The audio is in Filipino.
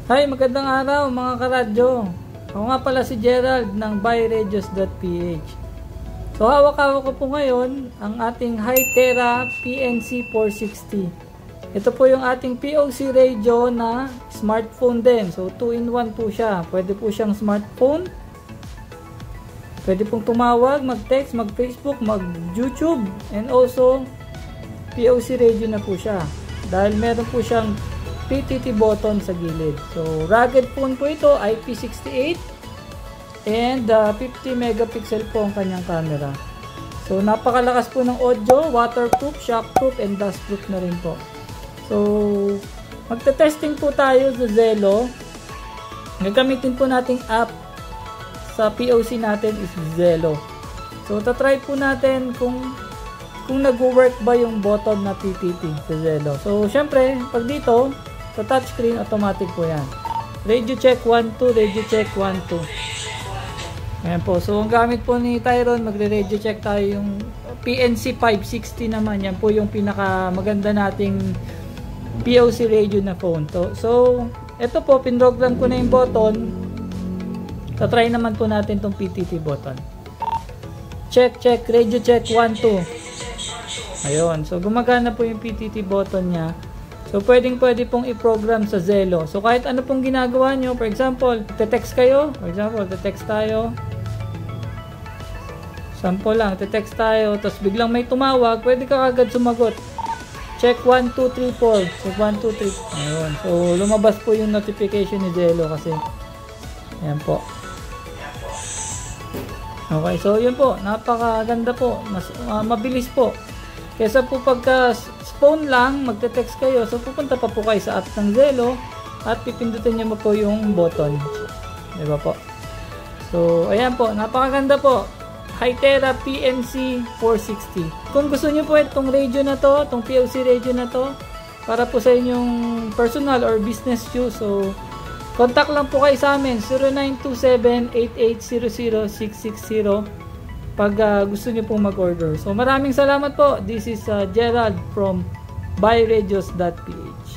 Hi, magandang araw mga karadyo. Ako nga pala si Gerald ng buyradios.ph. So hawak-hawak ko po ngayon ang ating Hytera PNC 460. Ito po yung ating POC radio na smartphone din. So 2-in-1 po siya. Pwede po siyang smartphone. Pwede pong tumawag, mag-text, mag-Facebook, mag-YouTube. And also POC radio na po siya. Dahil meron po siyang PTT button sa gilid. So, rugged phone po ito, IP68 and 50 megapixel po ang kanyang camera. So, napakalakas po ng audio, waterproof, shockproof, and dustproof na rin po. So, magte-testing po tayo sa Zello. Gagamitin po nating app sa POC natin is Zello. So, tatry po natin kung nag-work ba yung button na PTT sa Zello. So, syempre, pag dito, sa touchscreen, automatic po yan. Radio check 1, 2, radio check 1, 2. Ayan po. So, ang gamit po ni Tyron, magre-radio check tayo yung PNC 560 naman. Yan po yung pinaka maganda nating POC radio na phone. So, ito po, pinrogram ko na yung button. Tatry naman po natin tong PTT button. Check, check, radio check 1, 2. Ayun. So, gumagana po yung PTT button niya. So, pwede pong i-program sa Zello. So, kahit ano pong ginagawa nyo, for example, te-text kayo. For example, te-text tayo. Sample lang, te-text tayo. Tapos, biglang may tumawag, pwede ka agad sumagot. Check 1, 2, 3, 4. Check 1, 2, 3. Ayun. So, lumabas po yung notification ni Zello kasi. Ayan po. Okay, so yun po. Napakaganda po. Mabilis po. Kesa po pagka phone lang, magte-text kayo. So, pupunta pa po kayo sa app ng Zello at pipindutin nyo po yung button. Diba po? So, ayan po. Napakaganda po. Hytera PNC 460. Kung gusto nyo po itong radio na to, itong POC radio na to, para po sa inyong personal or business use, so, contact lang po kayo sa amin. 0927-8800-660 pag gusto niyo pong mag-order. So maraming salamat po. This is Gerald from buyradios.ph.